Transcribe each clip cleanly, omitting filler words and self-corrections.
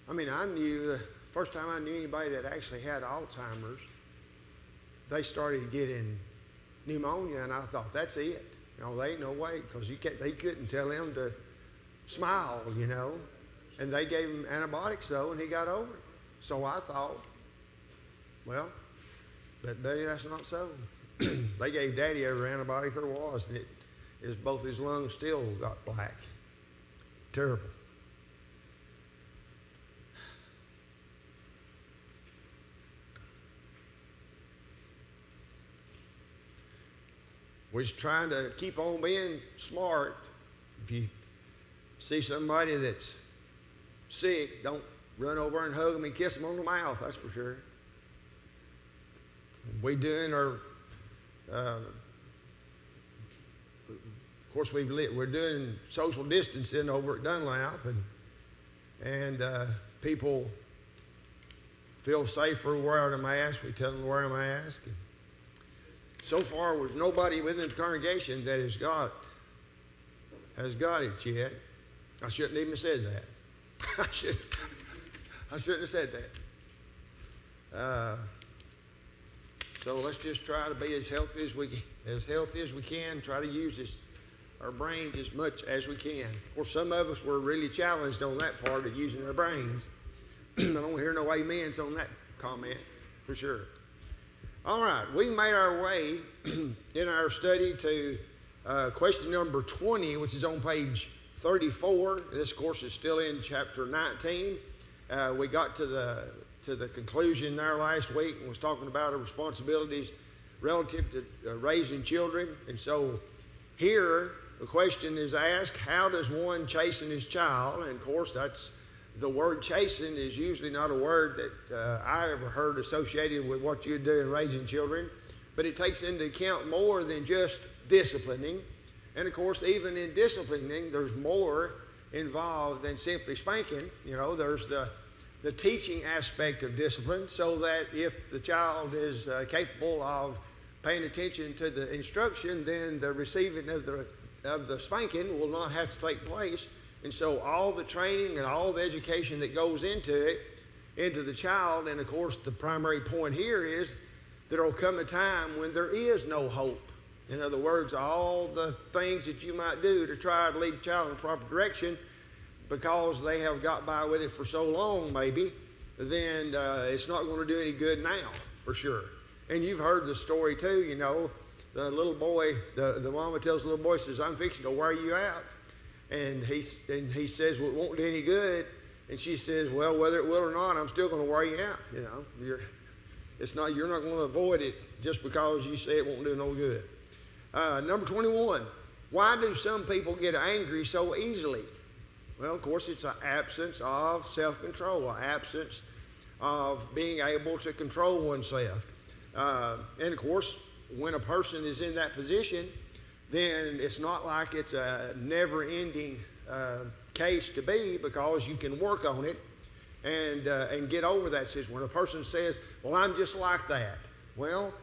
I mean, first time I knew anybody that actually had Alzheimer's, they started getting pneumonia, and I thought, that's it. There ain't no way, because they couldn't tell him to smile, And they gave him antibiotics, though, and he got over it. So I thought, well, but buddy, that's not so. They gave Daddy every antibiotic there was, and both his lungs still got black. Terrible. We're just trying to keep on being smart. If you see somebody that's sick, don't run over and hug them and kiss them on the mouth, that's for sure. We're doing of course, we're doing social distancing over at Dunlap, and people feel safer wearing a mask. We tell them to wear a mask. And so far, there's nobody within the congregation that has got it yet. I shouldn't even have said that. I shouldn't have said that. So let's just try to be as healthy as we can. Try to use our brains as much as we can. Of course, some of us were really challenged on that part of using our brains. I don't hear no amens on that comment, for sure. All right, we made our way in our study to question number 20, which is on page 34. This course is still in chapter 19. We got to the conclusion there last week and was talking about our responsibilities relative to raising children. And so here the question is asked, how does one chasten his child? And of course, the word chasten is usually not a word that I ever heard associated with what you do in raising children, but it takes into account more than just disciplining. And of course, even in disciplining, there's more involved than simply spanking. There's the teaching aspect of discipline, so that if the child is capable of paying attention to the instruction, then the receiving of the spanking will not have to take place. And so all the training and all the education that goes into the child, and of course the primary point here is that there will come a time when there is no hope. In other words, all the things that you might do to try to lead the child in the proper direction, because they have got by with it for so long maybe, then it's not going to do any good now, for sure. And you've heard the story too, the little boy, the mama tells the little boy, says, I'm fixing to wear you out. And he says, well, it won't do any good. And she says, well, whether it will or not, I'm still going to wear you out. You're not going to avoid it just because you say it won't do no good. Number 21, why do some people get angry so easily? Well, of course, it's an absence of self-control, an absence of being able to control oneself. And of course, when a person is in that position, then it's not like it's a never-ending case to be, because you can work on it and get over that situation. When a person says, well, I'm just like that, well,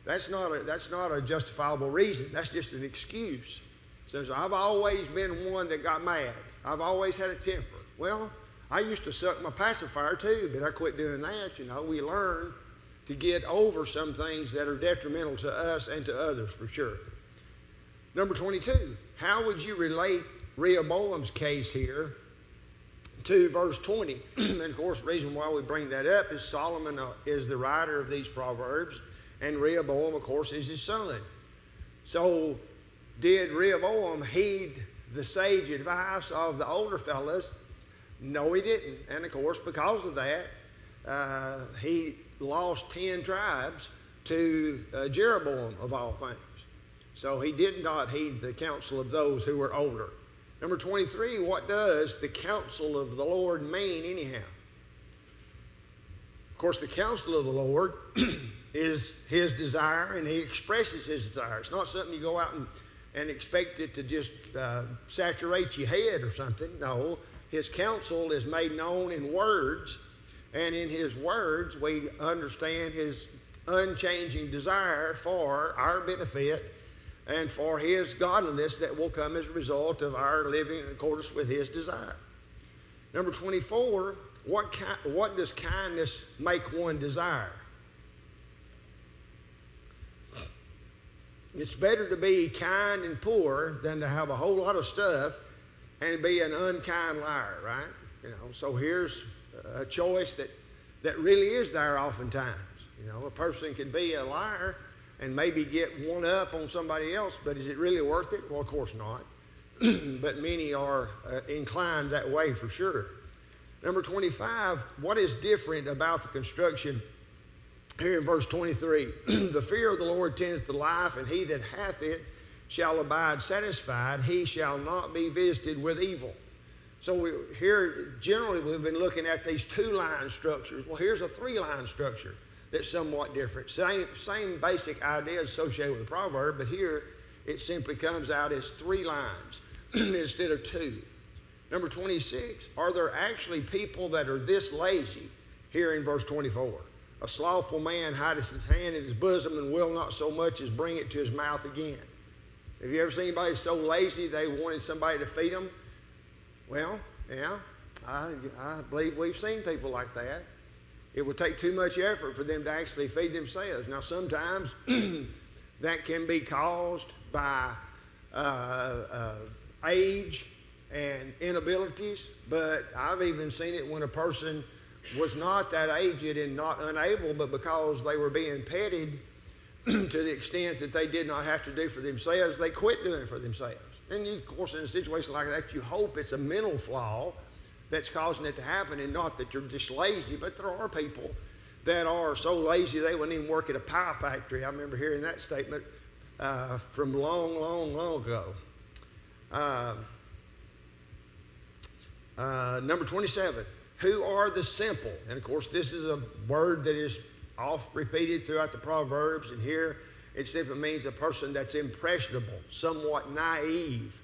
that's not a justifiable reason. That's just an excuse. Says, I've always been one that got mad. I've always had a temper. Well, I used to suck my pacifier too, but I quit doing that. We learn to get over some things that are detrimental to us and to others, for sure. Number 22, how would you relate Rehoboam's case here to verse 20? And of course, the reason why we bring that up is Solomon is the writer of these Proverbs, and Rehoboam, of course, is his son. So did Rehoboam heed the sage advice of the older fellas? No, he didn't. And of course, because of that, he lost 10 tribes to Jeroboam, of all things. So he did not heed the counsel of those who were older. Number 23, what does the counsel of the Lord mean anyhow? Of course, the counsel of the Lord is his desire, and he expresses his desire. It's not something you go out and expect it to just saturate your head or something. No, his counsel is made known in words, and in his words we understand his unchanging desire for our benefit and for his godliness that will come as a result of our living in accordance with his desire. Number 24, what does kindness make one desire? It's better to be kind and poor than to have a whole lot of stuff and be an unkind liar, right? So here's a choice that really is there oftentimes. A person can be a liar and maybe get one up on somebody else, but is it really worth it? Well, of course not. But many are inclined that way for sure. Number 25, what is different about the construction here in verse 23? The fear of the Lord tendeth to life, and he that hath it shall abide satisfied. He shall not be visited with evil. So here, generally, we've been looking at these two-line structures. Well, here's a three-line structure that's somewhat different. Same basic idea associated with the proverb, but here it simply comes out as 3 lines instead of 2. Number 26, are there actually people that are this lazy here in verse 24? A slothful man hideth his hand in his bosom and will not so much as bring it to his mouth again. Have you ever seen anybody so lazy they wanted somebody to feed them? Well, yeah, I believe we've seen people like that. It would take too much effort for them to actually feed themselves. Now, sometimes that can be caused by age and inabilities, but I've even seen it when a person was not that aged and not unable, but because they were being petted to the extent that they did not have to do for themselves, they quit doing it for themselves. And of course, in a situation like that, you hope it's a mental flaw that's causing it to happen and not that you're just lazy. But there are people that are so lazy they wouldn't even work at a pie factory. I remember hearing that statement from long, long, long ago. Number 27, who are the simple? And of course, this is a word that is oft repeated throughout the Proverbs, and here it simply means a person that's impressionable, somewhat naive,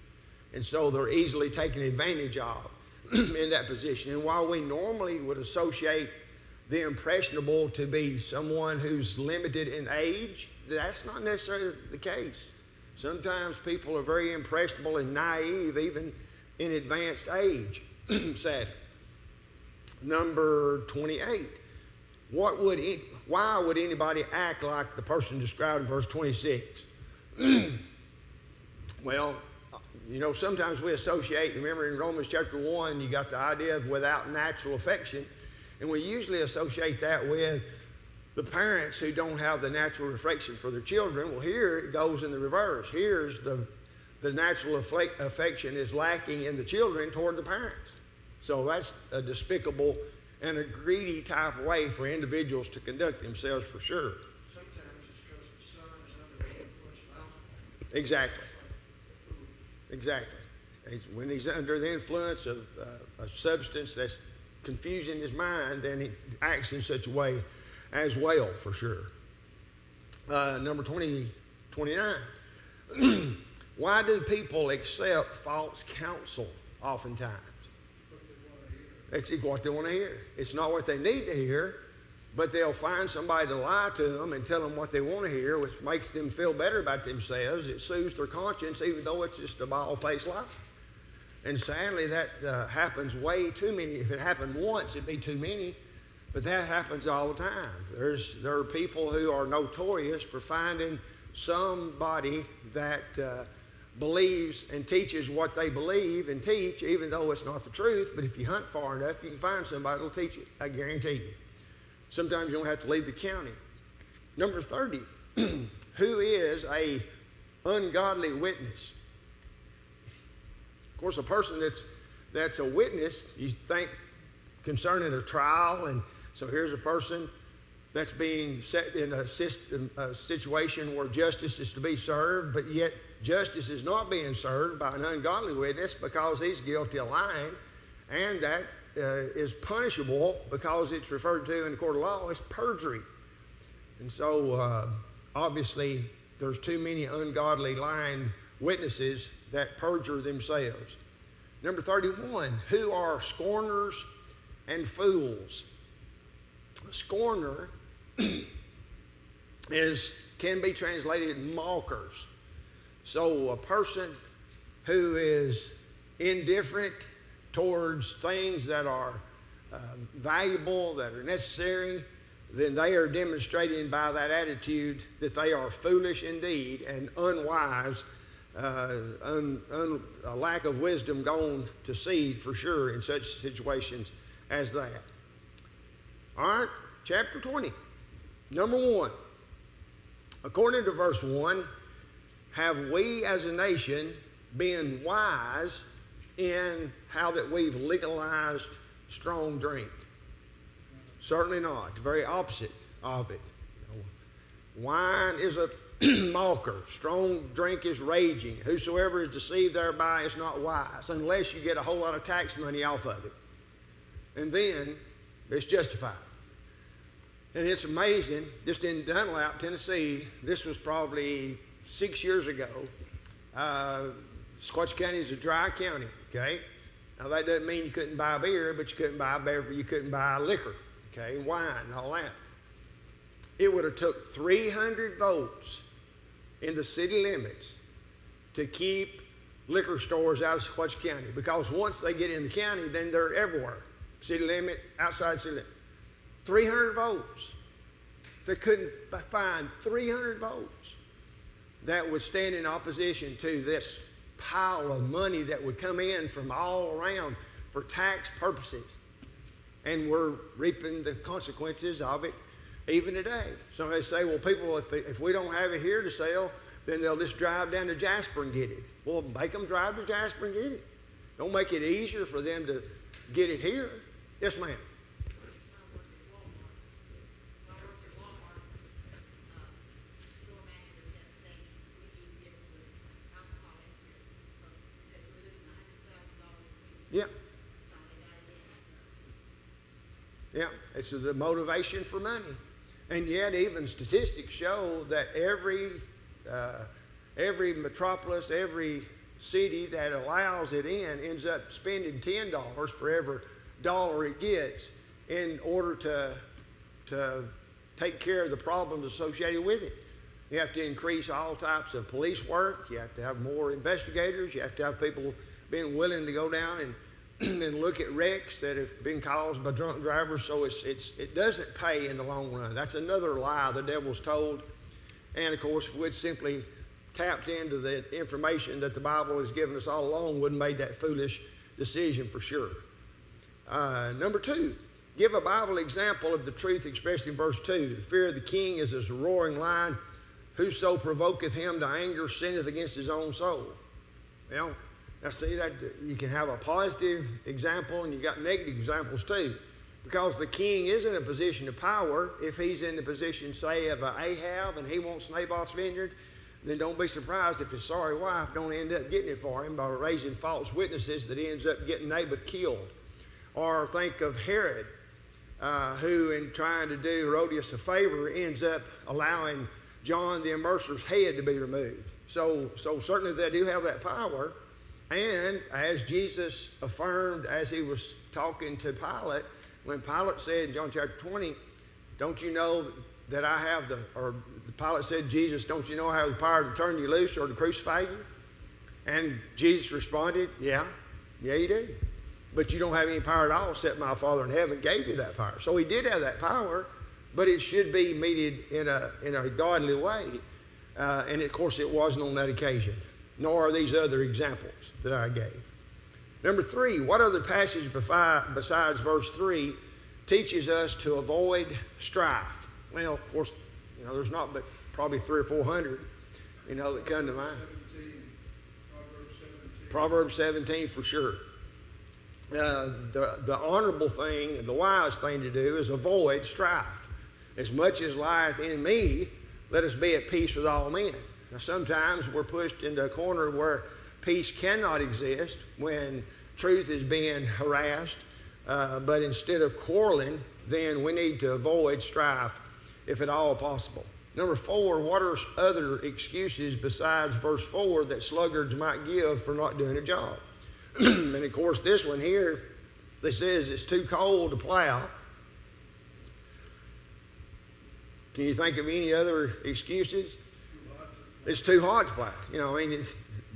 and so they're easily taken advantage of in that position. And while we normally would associate the impressionable to be someone who's limited in age, that's not necessarily the case. Sometimes people are very impressionable and naive even in advanced age, sadly. Number 28, why would anybody act like the person described in verse 26? Well, sometimes we associate, remember in Romans chapter 1, you got the idea of without natural affection, and we usually associate that with the parents who don't have the natural affection for their children. Well, here it goes in the reverse. Here's the natural affection is lacking in the children toward the parents. So that's a despicable and a greedy type of way for individuals to conduct themselves for sure. Sometimes it's because the son is under the influence of alcohol. Exactly. When he's under the influence of a substance that's confusing his mind, then he acts in such a way as well, for sure. Number 29. Why do people accept false counsel oftentimes? It's what they want to hear. It's not what they need to hear, but they'll find somebody to lie to them and tell them what they want to hear, which makes them feel better about themselves. It soothes their conscience, even though it's just a bald-faced lie. And sadly, that happens way too many. If it happened once, it'd be too many, but that happens all the time. There are people who are notorious for finding somebody that believes and teaches what they believe and teach, even though it's not the truth. But if you hunt far enough, you can find somebody that'll teach it. I guarantee you. Sometimes you don't have to leave the county. Number 30, who is a ungodly witness? Of course, a person that's a witness, you think concerning a trial, and so here's a person that's being set in a situation where justice is to be served, but yet justice is not being served by an ungodly witness because he's guilty of lying, and that is punishable because it's referred to in the court of law as perjury. And so obviously there's too many ungodly lying witnesses that perjure themselves. Number 31, who are scorners and fools? A scorner can be translated mockers. So a person who is indifferent towards things that are valuable, that are necessary, then they are demonstrating by that attitude that they are foolish indeed and unwise, a lack of wisdom gone to seed for sure in such situations as that. All right, chapter 20. Number 1. According to verse 1, have we as a nation been wise in how that we've legalized strong drink? Certainly not. The very opposite of it. Wine is a mocker. Strong drink is raging. Whosoever is deceived thereby is not wise, unless you get a whole lot of tax money off of it. And then it's justified. And it's amazing, just in Dunlap, Tennessee, this was probably 6 years ago. Squatch County is a dry county, okay? Now that doesn't mean you couldn't buy beer, but you couldn't buy liquor, okay, wine and all that. It would have took 300 votes in the city limits to keep liquor stores out of Squatch County, because once they get in the county, then they're everywhere. City limit, outside city limit. 300 votes. They couldn't find 300 votes that would stand in opposition to this pile of money that would come in from all around for tax purposes. And we're reaping the consequences of it even today. Somebody say, well, people, if we don't have it here to sell, then they'll just drive down to Jasper and get it. Well, make them drive to Jasper and get it. Don't make it easier for them to get it here. Yes, ma'am. Yeah. Yeah, it's the motivation for money. And yet even statistics show that every metropolis, every city that allows it in ends up spending $10 for every dollar it gets in order to take care of the problems associated with it. You have to increase all types of police work. You have to have more investigators. You have to have people being willing to go down and look at wrecks that have been caused by drunk drivers. So it doesn't pay in the long run. That's another lie the devil's told. And of course, if we'd simply tapped into the information that the Bible has given us all along, wouldn't have made that foolish decision for sure. Number 2, give a Bible example of the truth expressed in verse 2. The fear of the king is as a roaring lion. Whoso provoketh him to anger sinneth against his own soul. Well, now see that you can have a positive example and you got negative examples too. Because the king is in a position of power. If he's in the position, say, of Ahab and he wants Naboth's vineyard, then don't be surprised if his sorry wife don't end up getting it for him by raising false witnesses that ends up getting Naboth killed. Or think of Herod, who in trying to do Herodias a favor ends up allowing John the Immerser's head to be removed. So certainly they do have that power. And as Jesus affirmed as he was talking to Pilate, when Pilate said in John chapter 20, don't you know that I have Pilate said, Jesus, don't you know I have the power to turn you loose or to crucify you? And Jesus responded, yeah you do. But you don't have any power at all except my Father in heaven gave you that power. So he did have that power, but it should be meted in a godly way. And of course it wasn't on that occasion, nor are these other examples that I gave. Number 3, what other passage besides verse 3 teaches us to avoid strife? Well, of course, there's not but probably 300 or 400, that come to mind. Proverbs 17 for sure. The honorable thing and the wise thing to do is avoid strife. As much as lieth in me, let us be at peace with all men. Now, sometimes we're pushed into a corner where peace cannot exist when truth is being harassed. But instead of quarreling, then we need to avoid strife if at all possible. Number 4, what are other excuses besides verse 4 that sluggards might give for not doing a job? And of course, this one here, that says it's too cold to plow. Can you think of any other excuses? It's too hot to plow.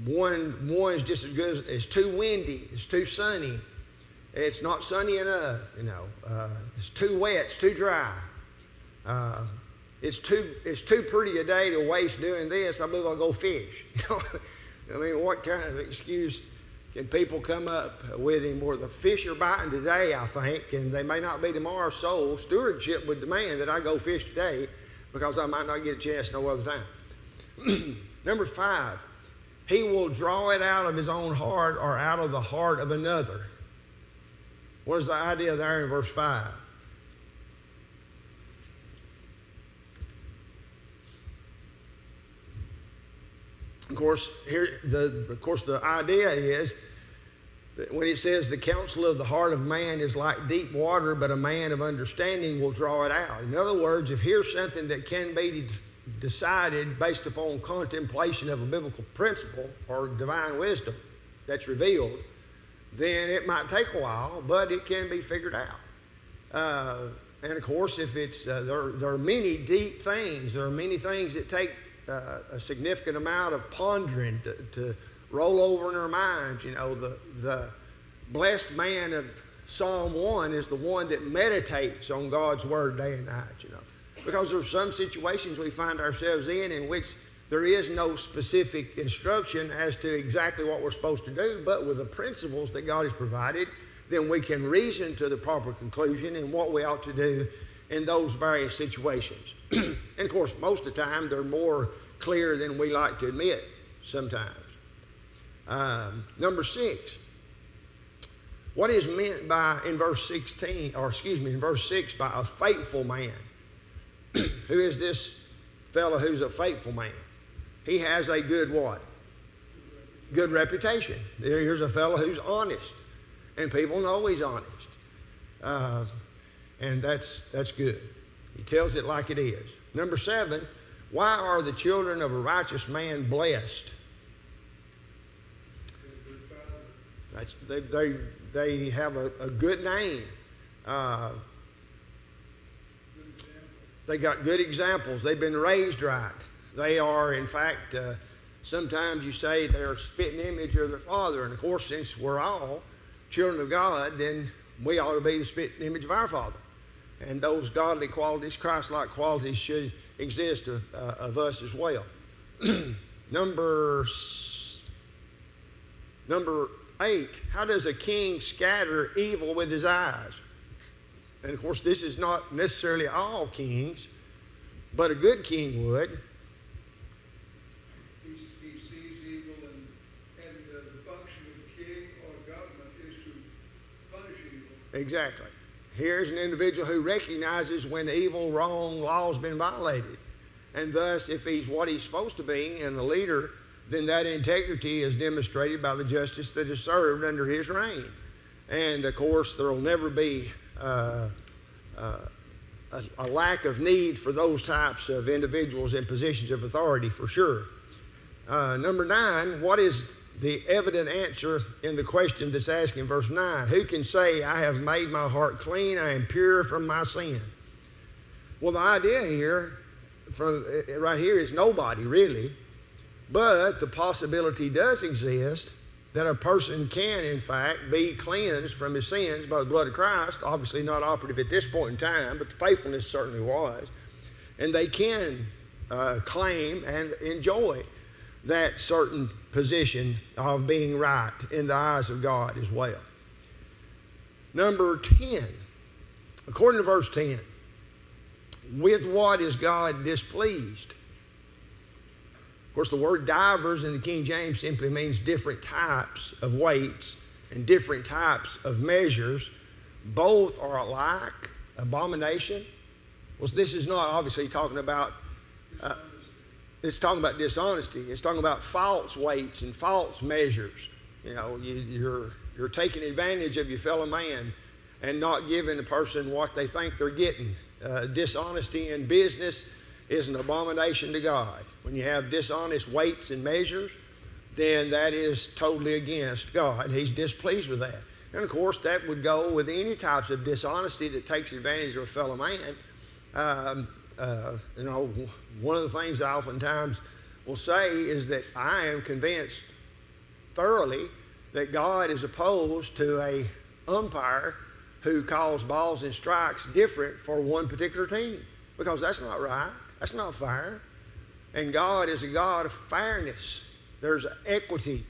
One is just as good as it's too windy, it's too sunny. It's not sunny enough, It's too wet, it's too dry. It's too pretty a day to waste doing this. I believe I'll go fish. I mean, what kind of excuse can people come up with him? Where the fish are biting today, I think, and they may not be tomorrow. So stewardship would demand that I go fish today because I might not get a chance no other time. Number 5, he will draw it out of his own heart or out of the heart of another. What is the idea there in verse 5? Of course, the idea is that when it says the counsel of the heart of man is like deep water, but a man of understanding will draw it out. In other words, if here's something that can be decided based upon contemplation of a biblical principle or divine wisdom that's revealed, then it might take a while, but it can be figured out. And of course, if it's there are many deep things, there are many things that take a significant amount of pondering to roll over in our minds. The blessed man of Psalm 1 is the one that meditates on God's word day and night, because there's some situations we find ourselves in which there is no specific instruction as to exactly what we're supposed to do, but with the principles that God has provided, then we can reason to the proper conclusion in what we ought to do in those various situations. And of course, most of the time, they're more clear than we like to admit sometimes. Number 6, what is meant by, in verse 6, by a faithful man? Who is this fellow who's a faithful man? He has a good what? Good reputation. Here's a fellow who's honest, and people know he's honest. And that's good. He tells it like it is. Number 7, why are the children of a righteous man blessed? They have a good name. They got good examples. They've been raised right. They are, in fact, sometimes you say they're a spitting image of their father. And of course, since we're all children of God, then we ought to be the spitting image of our Father. And those godly qualities, Christ-like qualities, should exist of us as well. Number 8, how does a king scatter evil with his eyes? And of course, this is not necessarily all kings, but a good king would. He sees evil, and the function of the king or government is to punish evil. Exactly. Here's an individual who recognizes when evil, wrong law's been violated. And thus, if he's what he's supposed to be and a leader, then that integrity is demonstrated by the justice that is served under his reign. And of course, there will never be a lack of need for those types of individuals in positions of authority, for sure. Number 9, what is the evident answer in the question that's asked in verse 9? Who can say, I have made my heart clean, I am pure from my sin? Well, the idea here, right here, is nobody really, but the possibility does exist that a person can, in fact, be cleansed from his sins by the blood of Christ. Obviously not operative at this point in time, but the faithfulness certainly was. And they can claim and enjoy that certain position of being right in the eyes of God as well. Number 10, according to verse 10, with what is God displeased? Of course, the word divers in the King James simply means different types of weights and different types of measures. Both are alike, abomination. Well, this is not obviously talking about, it's talking about dishonesty. It's talking about false weights and false measures. You're taking advantage of your fellow man and not giving the person what they think they're getting. Dishonesty in business is an abomination to God. When you have dishonest weights and measures, then that is totally against God. He's displeased with that. And of course, that would go with any types of dishonesty that takes advantage of a fellow man. One of the things I oftentimes will say is that I am convinced thoroughly that God is opposed to a umpire who calls balls and strikes different for one particular team, because that's not right. That's not fair. And God is a God of fairness. There's equity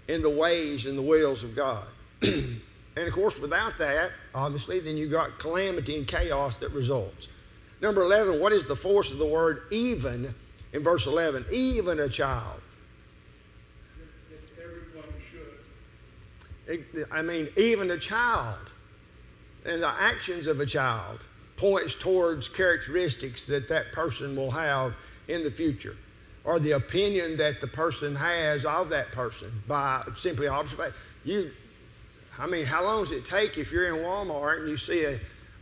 in the ways and the wills of God. And of course, without that, obviously, then you've got calamity and chaos that results. Number 11, what is the force of the word even in verse 11? Even a child. That everyone should. Even a child. And the actions of a child points towards characteristics that that person will have in the future, or the opinion that the person has of that person by simply observation. How long does it take if you're in Walmart and you see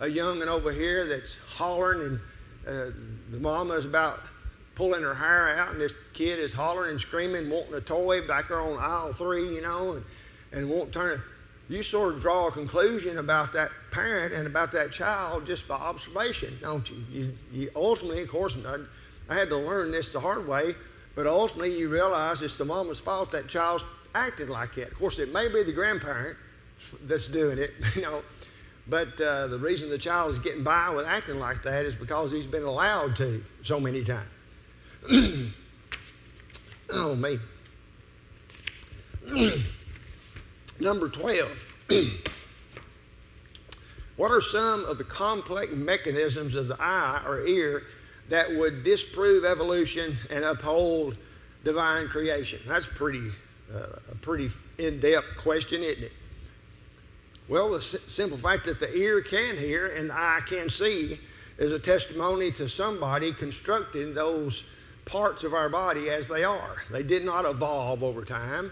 a young'un over here that's hollering, and the mama's about pulling her hair out, and this kid is hollering and screaming, wanting a toy back there on aisle 3, and won't turn it. You sort of draw a conclusion about that parent and about that child just by observation, don't you? You ultimately, of course, I had to learn this the hard way, but ultimately you realize it's the mama's fault that child's acting like that. Of course, it may be the grandparent that's doing it, but the reason the child is getting by with acting like that is because he's been allowed to so many times. Oh, me. Number 12. What are some of the complex mechanisms of the eye or ear that would disprove evolution and uphold divine creation? That's a pretty in-depth question, isn't it? Well, the simple fact that the ear can hear and the eye can see is a testimony to somebody constructing those parts of our body as they are. They did not evolve over time.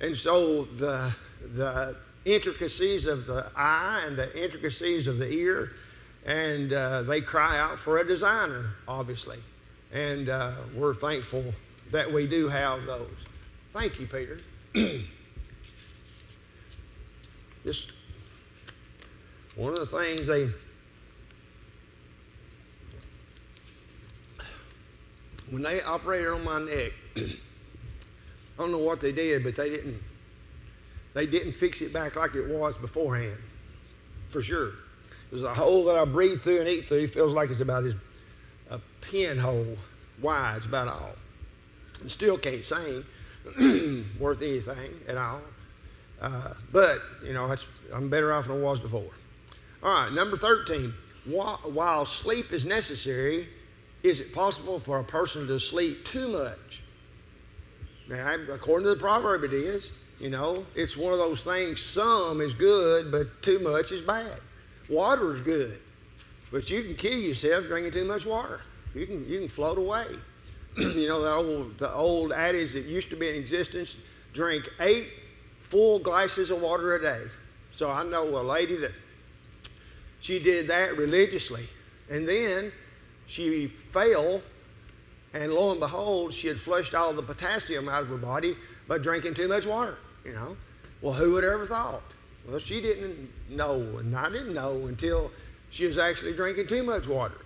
And so the intricacies of the eye and the intricacies of the ear, and they cry out for a designer, obviously. And we're thankful that we do have those. Thank you, Peter. This, one of the things when they operated on my neck, I don't know what they did, but they didn't fix it back like it was beforehand, for sure. There's a hole that I breathe through and eat through. Feels like it's about a pinhole wide. It's about all. And still can't sing worth anything at all. But, I'm better off than I was before. All right, number 13. While sleep is necessary, is it possible for a person to sleep too much? Now, according to the proverb, it is. It's one of those things, some is good, but too much is bad. Water is good, but you can kill yourself drinking too much water. You can float away. The old adage that used to be in existence, drink 8 full glasses of water a day. So I know a lady that she did that religiously, and then she fell, and lo and behold, she had flushed all the potassium out of her body by drinking too much water. Well, who would have ever thought? Well, she didn't know, and I didn't know until she was actually drinking too much water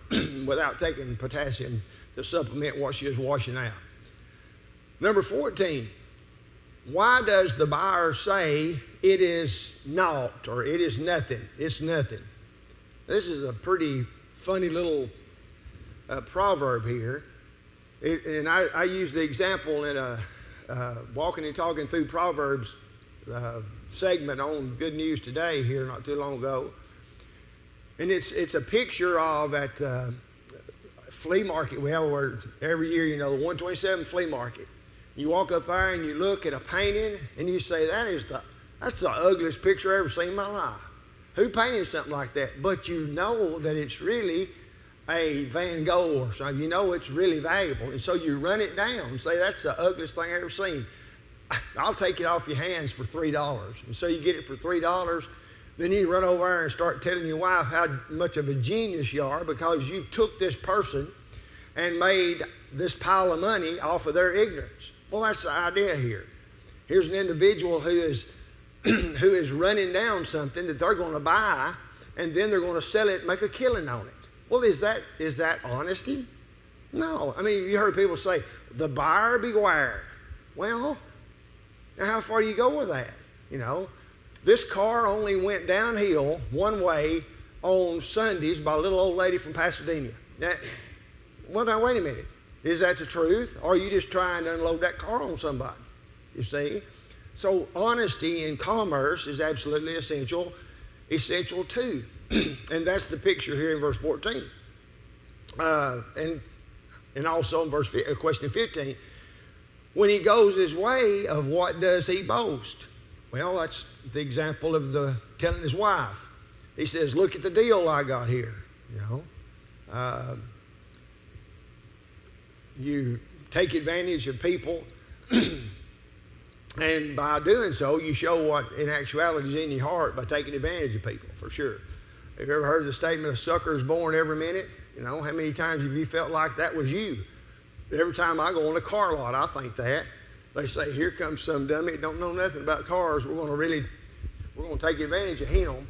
without taking potassium to supplement what she was washing out. Number 14, why does the buyer say it is naught or it is nothing? It's nothing. This is a pretty funny little proverb here. And I use the example in a walking and talking through Proverbs segment on Good News Today here not too long ago. And it's a picture of at the flea market we have where every year, the 127 flea market. You walk up there and you look at a painting and you say, that's the ugliest picture I've ever seen in my life. Who painted something like that? But you know that it's really a Van Gogh or something. It's really valuable. And so you run it down and say, that's the ugliest thing I've ever seen. I'll take it off your hands for $3. And so you get it for $3. Then you run over there and start telling your wife how much of a genius you are because you took this person and made this pile of money off of their ignorance. Well, that's the idea here. Here's an individual who is running down something that they're going to buy, and then they're going to sell it and make a killing on it. Well, is that honesty? No. You heard people say, the buyer beware. Well, now how far do you go with that? This car only went downhill one way on Sundays by a little old lady from Pasadena. Now, wait a minute. Is that the truth? Or are you just trying to unload that car on somebody? You see? So honesty in commerce is absolutely essential too. And that's the picture here in verse 14. And also in question 15. When he goes his way, of what does he boast? Well, that's the example of telling his wife. He says, look at the deal I got here. You take advantage of people, and by doing so, you show what in actuality is in your heart by taking advantage of people, for sure. Have you ever heard the statement, a sucker is born every minute? How many times have you felt like that was you? Every time I go on a car lot, I think that. They say, here comes some dummy that don't know nothing about cars. We're going to take advantage of him,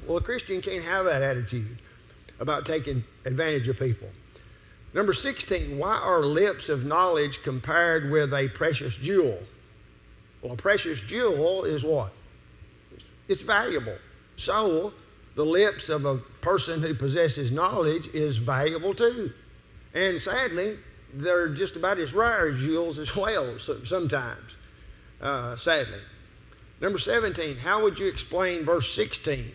Well, a Christian can't have that attitude about taking advantage of people. Number 16, why are lips of knowledge compared with a precious jewel? Well, a precious jewel is what? It's valuable. So, the lips of a person who possesses knowledge is valuable too. And sadly, they're just about as rare as jewels as well sometimes, sadly. Number 17, how would you explain verse 16?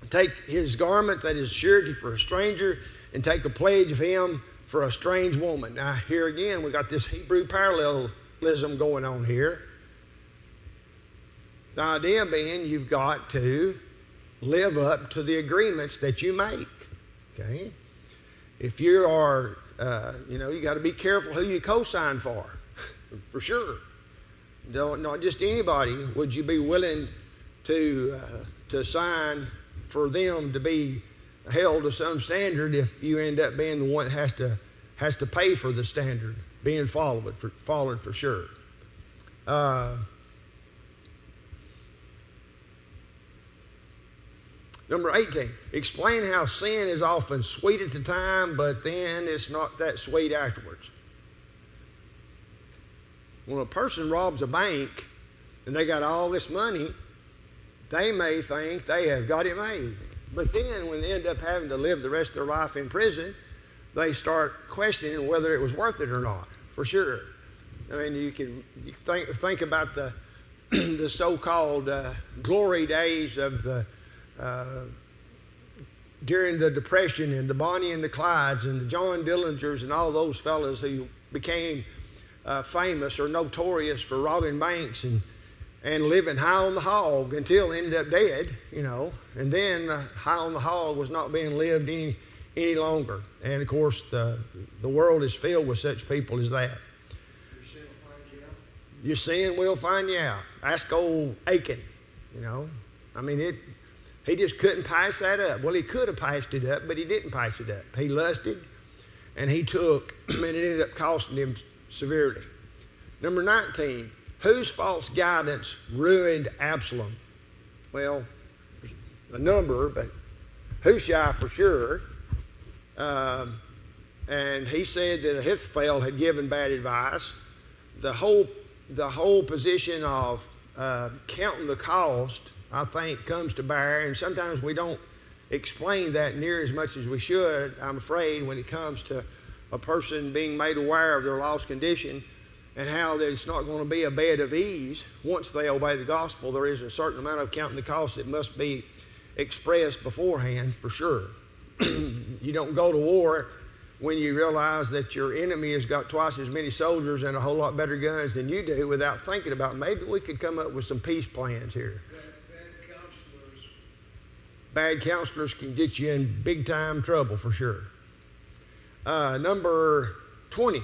Take his garment that is surety for a stranger, and take a pledge of him for a strange woman. Now, here again, we got this Hebrew parallelism going on here. The idea being you've got to live up to the agreements that you make, okay? If you are, you got to be careful who you co-sign for sure. Not just anybody would you be willing to sign for them to be held to some standard if you end up being the one that has to pay for the standard being followed for sure. Number 18, explain how sin is often sweet at the time, but then it's not that sweet afterwards. When a person robs a bank and they got all this money, they may think they have got it made. But then when they end up having to live the rest of their life in prison, they start questioning whether it was worth it or not, for sure. I mean, you think about the so-called glory days of during the Depression, and the Bonnie and the Clydes and the John Dillingers and all those fellas who became famous or notorious for robbing banks and living high on the hog until they ended up dead, and then high on the hog was not being lived any longer. And of course, the world is filled with such people as that. Your sin will find you out. Ask old Achan, I mean, he just couldn't pass that up. Well, he could have passed it up, but he didn't pass it up. He lusted, and he took, and it ended up costing him severely. Number 19, whose false guidance ruined Absalom? Well, there's a number, but Hushai for sure. And he said that Ahithophel had given bad advice. The whole position of counting the cost, I think, comes to bear, and sometimes we don't explain that near as much as we should, I'm afraid, when it comes to a person being made aware of their lost condition and how that it's not going to be a bed of ease. Once they obey the gospel, there is a certain amount of counting the cost that must be expressed beforehand, for sure. You don't go to war when you realize that your enemy has got twice as many soldiers and a whole lot better guns than you do without thinking about maybe we could come up with some peace plans here. Bad counselors can get you in big time trouble for sure. Number 20,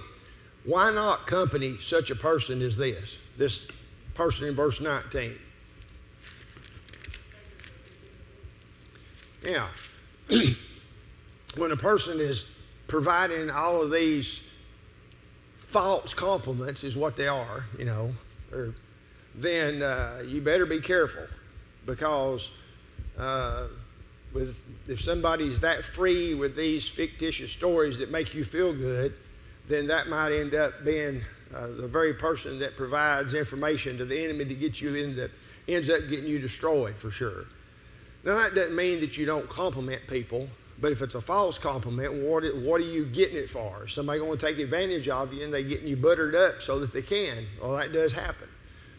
why not accompany such a person as this person in verse 19? Yeah. When a person is providing all of these false compliments is what they are, then you better be careful, because if somebody's that free with these fictitious stories that make you feel good, then that might end up being the very person that provides information to the enemy that gets you ends up getting you destroyed for sure. Now, that doesn't mean that you don't compliment people, but if it's a false compliment, what are you getting it for? Is somebody going to take advantage of you and they getting you buttered up so that they can? Well, that does happen.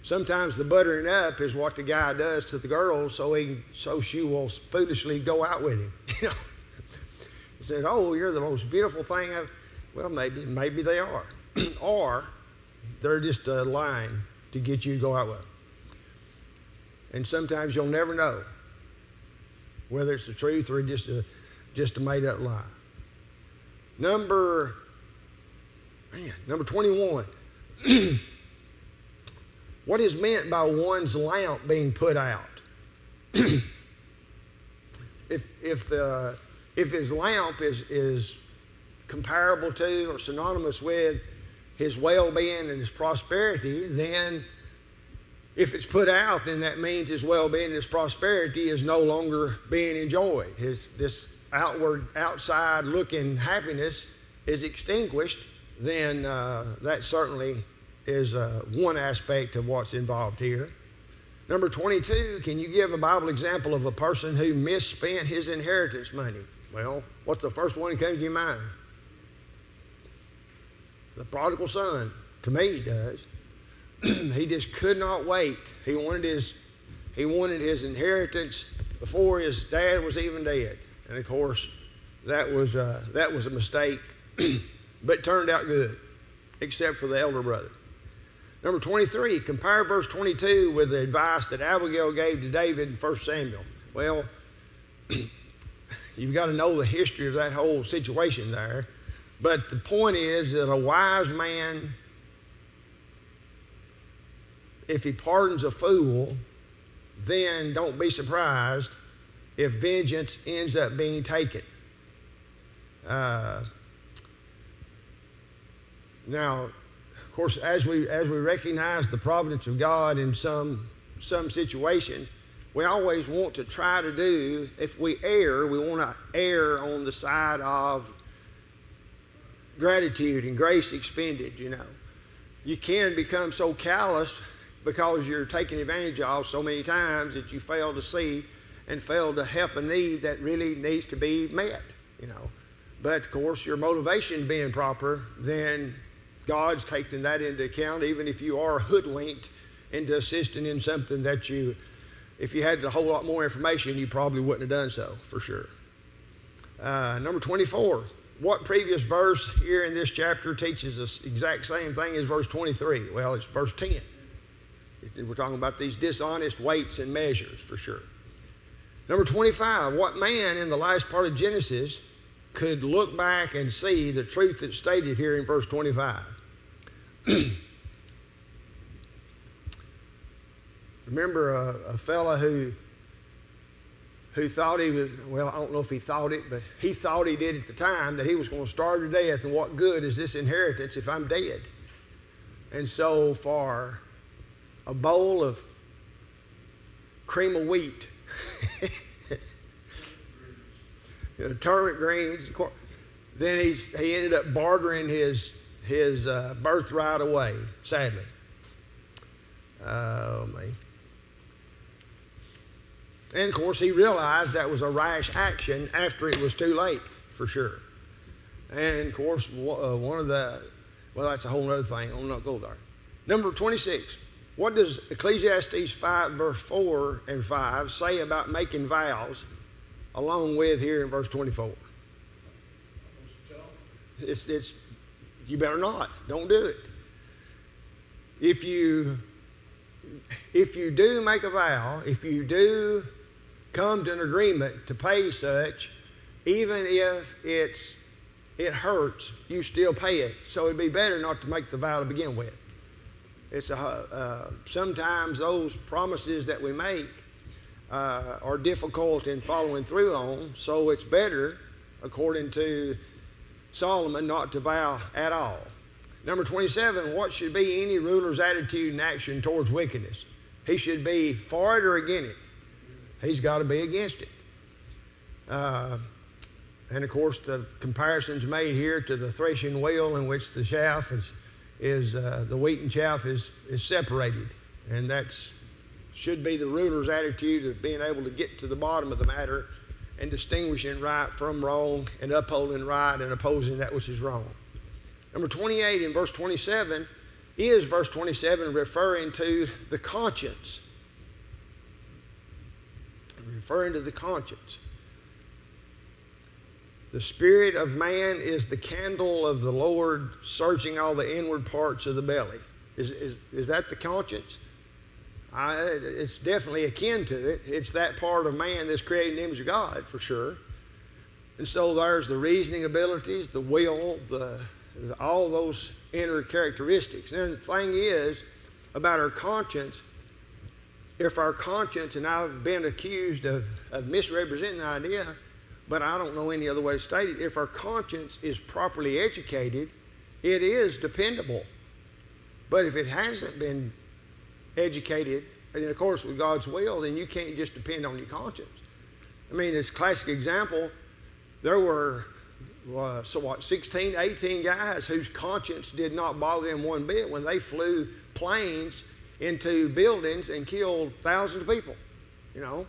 Sometimes the buttering up is what the guy does to the girl so she will foolishly go out with him. You know, he says, "Oh, you're the most beautiful thing I've." Well, maybe they are, or they're just a line to get you to go out with them. And sometimes you'll never know whether it's the truth or just a made-up lie. Number 21. What is meant by one's lamp being put out? If his lamp is comparable to or synonymous with his well-being and his prosperity, then if it's put out, then that means his well-being and his prosperity is no longer being enjoyed. This outside-looking happiness is extinguished, then that certainly is one aspect of what's involved here. Number 22, can you give a Bible example of a person who misspent his inheritance money? Well, what's the first one that comes to your mind? The prodigal son. To me, it does. He just could not wait. He wanted his inheritance before his dad was even dead. And of course, that was a mistake, but it turned out good, except for the elder brother. Number 23, compare verse 22 with the advice that Abigail gave to David in 1 Samuel. Well, you've got to know the history of that whole situation there. But the point is that a wise man, if he pardons a fool, then don't be surprised if vengeance ends up being taken. Now, of course, as we recognize the providence of God in some situations, we always want to try to do, if we err, we want to err on the side of gratitude and grace expended, you know. You can become so callous because you're taken advantage of so many times that you fail to see and fail to help a need that really needs to be met, you know. But, of course, your motivation being proper, then God's taking that into account, even if you are hoodwinked into assisting in something that if you had a whole lot more information, you probably wouldn't have done so, for sure. Number 24. What previous verse here in this chapter teaches us exact same thing as verse 23? Well, it's verse 10. We're talking about these dishonest weights and measures, for sure. Number 25. What man in the last part of Genesis could look back and see the truth that's stated here in verse 25? Remember a fella who thought he was, well, I don't know if he thought it, but he thought he did at the time, that he was going to starve to death, and what good is this inheritance if I'm dead? And so for a bowl of cream of wheat, turnip greens, then he ended up bartering his birthright away, sadly. Oh, man. And, of course, he realized that was a rash action after it was too late, for sure. And, of course, that's a whole other thing. I'll not go there. Number 26. What does Ecclesiastes 5, verse 4 and 5 say about making vows, along with here in verse 24? It's you better not. Don't do it. If you do make a vow, if you do come to an agreement to pay such, even if it hurts, you still pay it. So it'd be better not to make the vow to begin with. It's sometimes those promises that we make are difficult in following through on, so it's better, according to Solomon, not to vow at all. Number 27, what should be any ruler's attitude and action towards wickedness? He should be for it or against it. He's got to be against it. And of course, the comparison's made here to the threshing wheel, in which the chaff is the wheat and chaff is separated, and that's should be the ruler's attitude of being able to get to the bottom of the matter and distinguishing right from wrong and upholding right and opposing that which is wrong. Number 28 in verse 27 is verse 27 referring to the conscience. Referring to the conscience. The spirit of man is the candle of the Lord, searching all the inward parts of the belly. Is that the conscience? It's definitely akin to it. It's that part of man that's created in the image of God, for sure. And so there's the reasoning abilities, the will, all those inner characteristics. And the thing is about our conscience, if our conscience, and I've been accused of misrepresenting the idea, but I don't know any other way to state it, if our conscience is properly educated, it is dependable. But if it hasn't been educated, and of course with God's will, then you can't just depend on your conscience. I mean, it's a classic example. There were 16, 18 guys whose conscience did not bother them one bit when they flew planes into buildings and killed thousands of people, you know.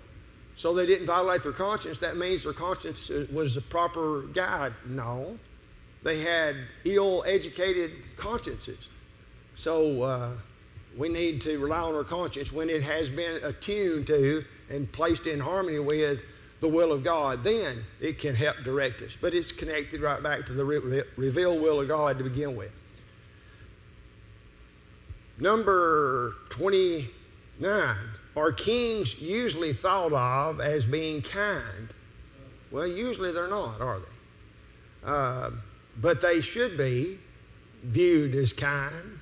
So they didn't violate their conscience. That means their conscience was a proper guide. No. They had ill-educated consciences. So we need to rely on our conscience when it has been attuned to and placed in harmony with the will of God. Then it can help direct us. But it's connected right back to the revealed will of God to begin with. Number 29. Are kings usually thought of as being kind? Well, usually they're not, are they? But they should be viewed as kind.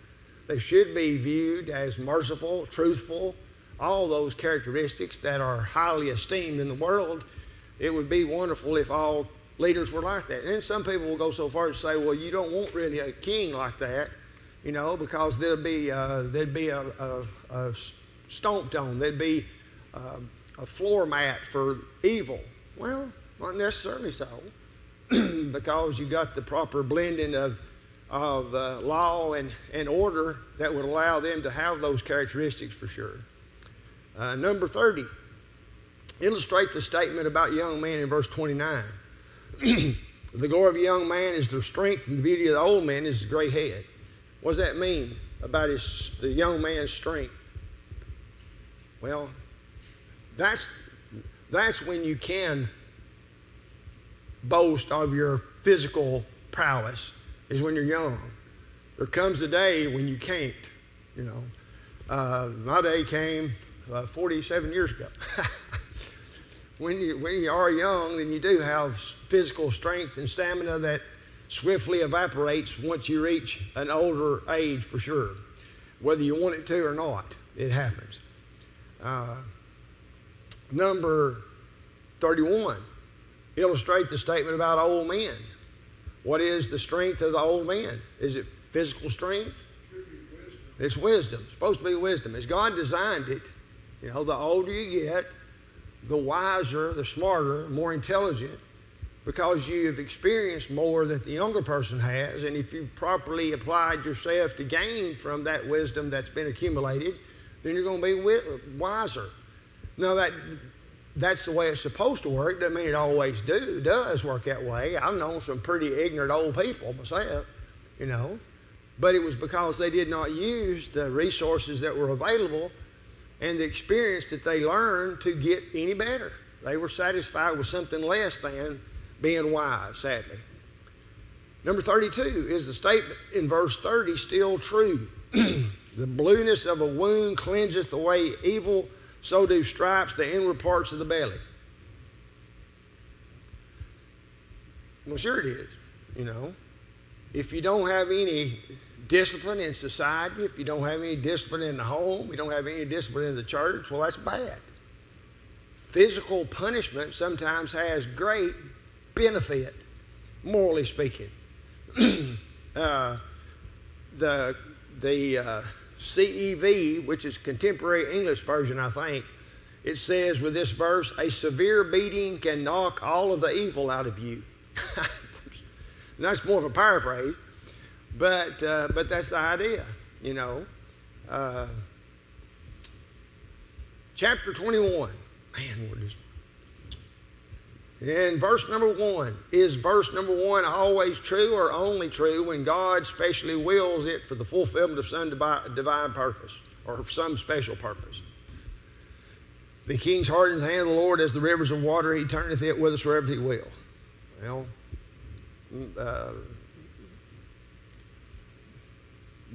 They should be viewed as merciful, truthful, all those characteristics that are highly esteemed in the world. It would be wonderful if all leaders were like that. And then some people will go so far as to say, well, you don't want really a king like that, you know, because there'd be a stomped on. There'd be a floor mat for evil. Well, not necessarily so, because you got the proper blending of law and order that would allow them to have those characteristics for sure. Number 30, illustrate the statement about young man in verse 29. The glory of a young man is their strength, and the beauty of the old man is his gray head. What does that mean about the young man's strength? Well, that's when you can boast of your physical prowess, is when you're young. There comes a day when you can't, you know. My day came 47 years ago. When you are young, then you do have physical strength and stamina that swiftly evaporates once you reach an older age, for sure. Whether you want it to or not, it happens. Number 31, illustrate the statement about old men. What is the strength of the old man? Is it physical strength? It's wisdom. It's supposed to be wisdom. As God designed it, you know, the older you get, the wiser, the smarter, more intelligent, because you've experienced more that the younger person has, and if you've properly applied yourself to gain from that wisdom that's been accumulated, then you're going to be wiser. Now, that's the way it's supposed to work. Doesn't mean it always does work that way. I've known some pretty ignorant old people myself, you know, but it was because they did not use the resources that were available and the experience that they learned to get any better. They were satisfied with something less than being wise, sadly. Number 32, is the statement in verse 30 still true? The blueness of a wound cleanseth away evil, so do stripes the inward parts of the belly. Well, sure it is, you know. If you don't have any discipline in society, if you don't have any discipline in the home, you don't have any discipline in the church, well, that's bad. Physical punishment sometimes has great benefit, morally speaking. The CEV, which is Contemporary English Version, I think, it says with this verse, a severe beating can knock all of the evil out of you. And that's more of a paraphrase, but that's the idea, you know. chapter 21. Man, we're just... In verse number 1, is verse number 1 always true or only true when God specially wills it for the fulfillment of some divine purpose or some special purpose? The king's heart in the hand of the Lord as the rivers of water. He turneth it whithersoever he will. Well,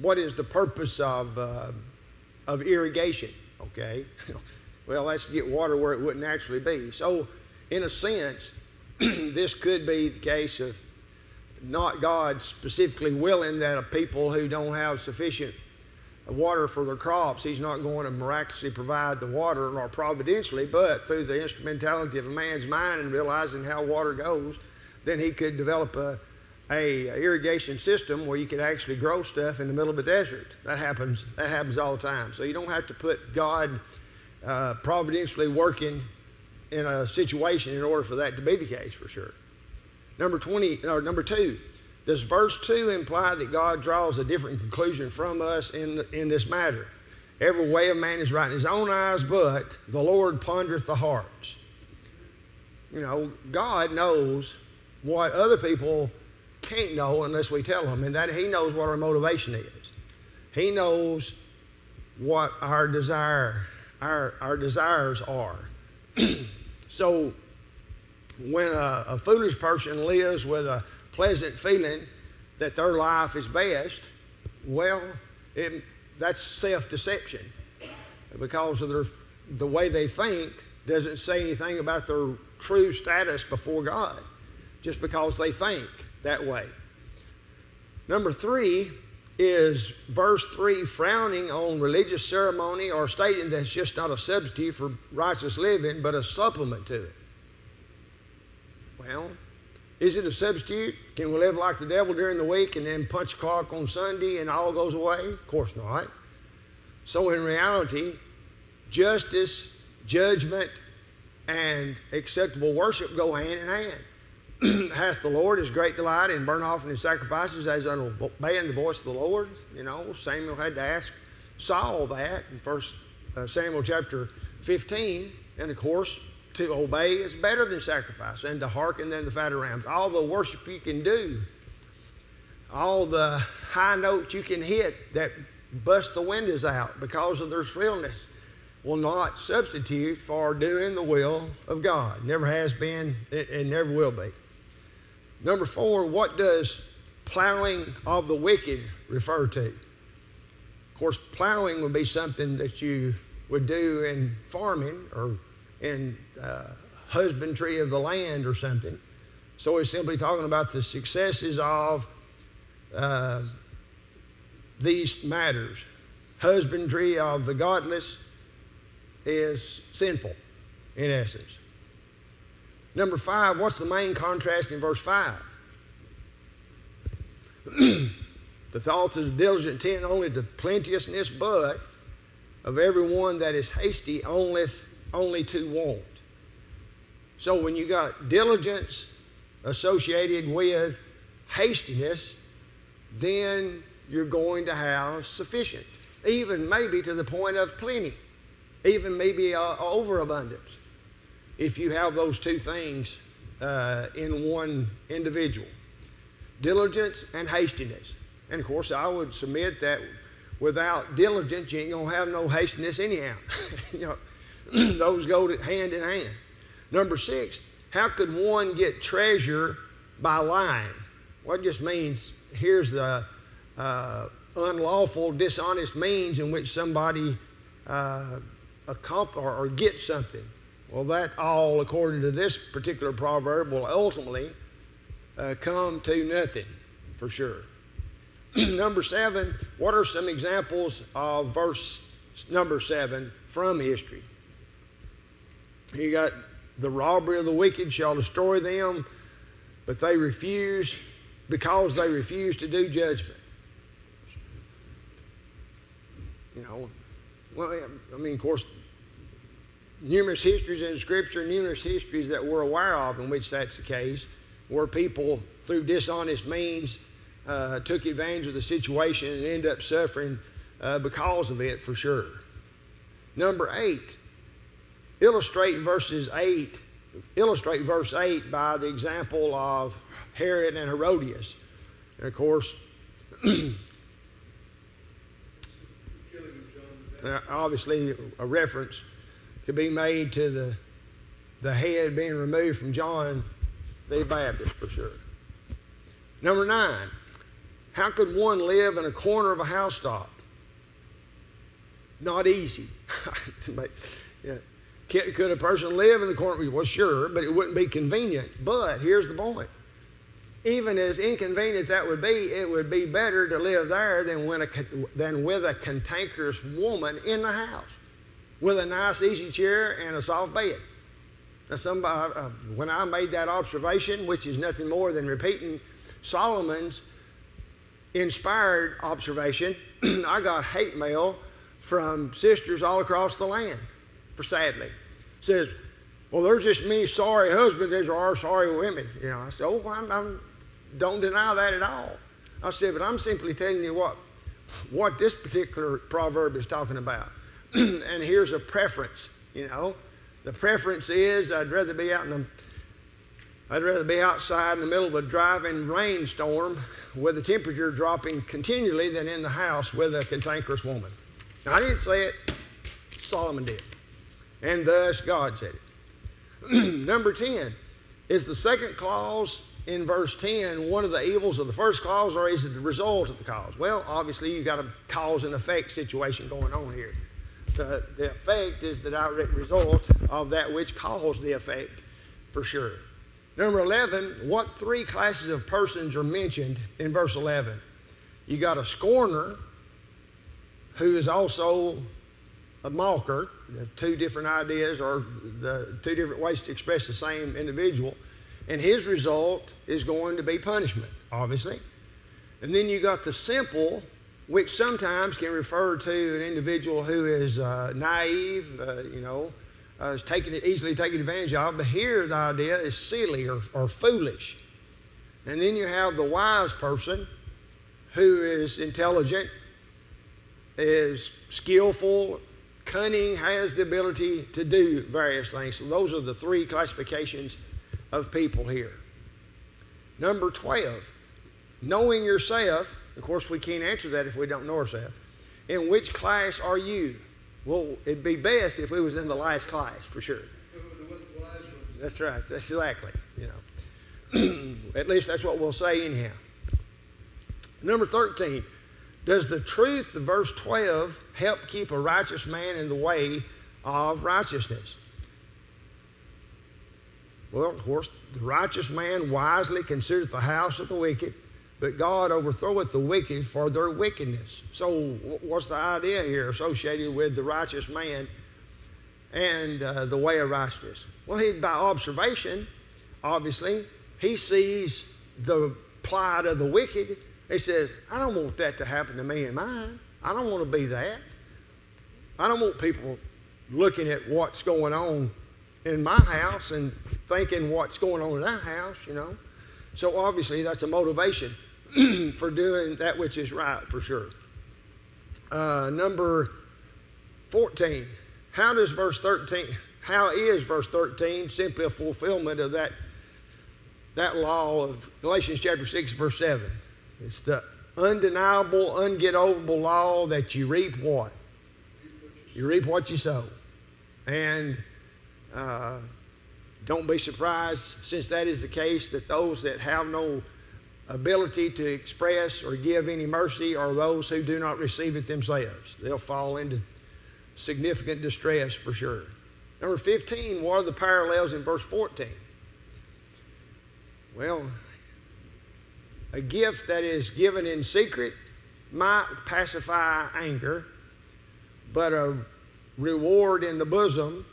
what is the purpose of irrigation? Okay, well, that's to get water where it wouldn't naturally be. So, in a sense, this could be the case of not God specifically willing that a people who don't have sufficient water for their crops, he's not going to miraculously provide the water or providentially, but through the instrumentality of a man's mind and realizing how water goes, then he could develop a irrigation system where you could actually grow stuff in the middle of the desert. That happens all the time. So you don't have to put God providentially working in a situation in order for that to be the case, for sure. Number 2, does verse 2 imply that God draws a different conclusion from us in this matter? Every way of man is right in his own eyes, but the Lord pondereth the hearts. You know, God knows what other people can't know unless we tell him, and that he knows what our motivation is. He knows what our desires are. So when a foolish person lives with a pleasant feeling that their life is best, well, that's self-deception, because of the way they think doesn't say anything about their true status before God, just because they think that way. Number 3 is verse 3 frowning on religious ceremony or stating that it's just not a substitute for righteous living, but a supplement to it. Well, is it a substitute? Can we live like the devil during the week and then punch a clock on Sunday and all goes away? Of course not. So in reality, justice, judgment, and acceptable worship go hand in hand. Hath the Lord his great delight in burnt offering and sacrifices as in obeying the voice of the Lord? You know, Samuel had to ask Saul that in 1 Samuel chapter 15. And of course, to obey is better than sacrifice, and to hearken than the fat of rams. All the worship you can do, all the high notes you can hit that bust the windows out because of their shrillness, will not substitute for doing the will of God. Never has been, and never will be. Number 4, what does plowing of the wicked refer to? Of course, plowing would be something that you would do in farming or in husbandry of the land or something. So it's simply talking about the successes of these matters. Husbandry of the godless is sinful, in essence. Number 5, what's the main contrast in verse 5? The thoughts of the diligent tend only to plenteousness, but of everyone that is hasty only to want. So when you got diligence associated with hastiness, then you're going to have sufficient, even maybe to the point of plenty, even maybe overabundance, if you have those two things in one individual. Diligence and hastiness. And of course, I would submit that without diligence, you ain't going to have no hastiness anyhow. You know, those go hand in hand. Number 6, how could one get treasure by lying? Well, it just means here's the unlawful, dishonest means in which somebody accomplish or get something. Well, that all, according to this particular proverb, will ultimately come to nothing, for sure. Number 7, what are some examples of verse number 7 from history? You got the robbery of the wicked shall destroy them, but they refuse because they refuse to do judgment. You know, well, I mean, of course, numerous histories in Scripture, numerous histories that we're aware of in which that's the case, where people, through dishonest means, took advantage of the situation and ended up suffering because of it, for sure. Number 8, illustrate verse 8 by the example of Herod and Herodias. And of course, obviously a reference could be made to the head being removed from John the Baptist for sure. Number 9, how could one live in a corner of a housetop? Not easy. But, yeah. Could a person live in the corner? Well, sure, but it wouldn't be convenient. But here's the point. Even as inconvenient that would be, it would be better to live there than with a cantankerous woman in the house with a nice easy chair and a soft bed. Now, when I made that observation, which is nothing more than repeating Solomon's inspired observation, I got hate mail from sisters all across the land, sadly. It says, well, there's just many sorry husbands as there are sorry women. You know, I said, oh, I don't deny that at all. I said, but I'm simply telling you what this particular proverb is talking about. And here's a preference, you know. The preference is I'd rather be outside in the middle of a driving rainstorm with the temperature dropping continually than in the house with a cantankerous woman. Now, I didn't say it. Solomon did. And thus God said it. Number 10, is the second clause in verse 10 one of the evils of the first clause, or is it the result of the cause? Well, obviously you've got a cause and effect situation going on here. The effect is the direct result of that which caused the effect, for sure. Number 11, what 3 classes of persons are mentioned in verse 11? You got a scorner, who is also a mocker. The 2 different ideas or the 2 different ways to express the same individual. And his result is going to be punishment, obviously. And then you got the simple, which sometimes can refer to an individual who is naive, is easily taken advantage of. But here the idea is silly or foolish. And then you have the wise person who is intelligent, is skillful, cunning, has the ability to do various things. So those are the 3 classifications of people here. Number 12, knowing yourself. Of course, we can't answer that if we don't know ourselves. In which class are you? Well, it'd be best if we was in the last class, for sure. That's right. That's exactly. You know, at least that's what we'll say anyhow. Number 13, does the truth of verse 12 help keep a righteous man in the way of righteousness? Well, of course, the righteous man wisely considereth the house of the wicked, but God overthroweth the wicked for their wickedness. So what's the idea here associated with the righteous man and the way of righteousness? Well, by observation, obviously, he sees the plight of the wicked. He says, I don't want that to happen to me and mine. I don't want to be that. I don't want people looking at what's going on in my house and thinking what's going on in that house, you know. So obviously that's a motivation for doing that which is right, for sure. Number 14, how is verse 13 simply a fulfillment of that law of Galatians chapter 6, verse 7? It's the undeniable, unget-overable law that you reap what? You reap what you sow. And don't be surprised, since that is the case, that those that have no ability to express or give any mercy are those who do not receive it themselves. They'll fall into significant distress for sure. Number 15, what are the parallels in verse 14? Well, a gift that is given in secret might pacify anger, but a reward in the bosom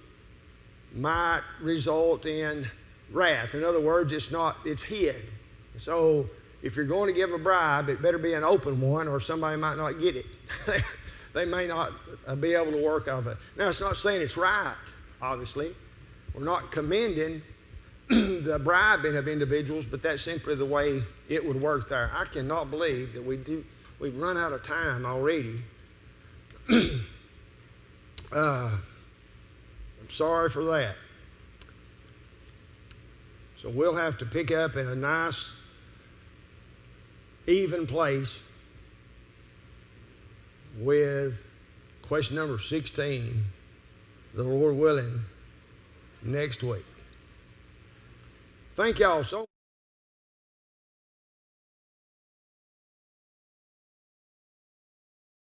might result in wrath. In other words, it's hid. So if you're going to give a bribe, it better be an open one or somebody might not get it. They may not be able to work of it. Now, it's not saying it's right, obviously. We're not commending the bribing of individuals, but that's simply the way it would work there. I cannot believe that we've run out of time already. I'm sorry for that. So we'll have to pick up in a nice, even place with question number 16, the Lord willing, next week. Thank y'all so much.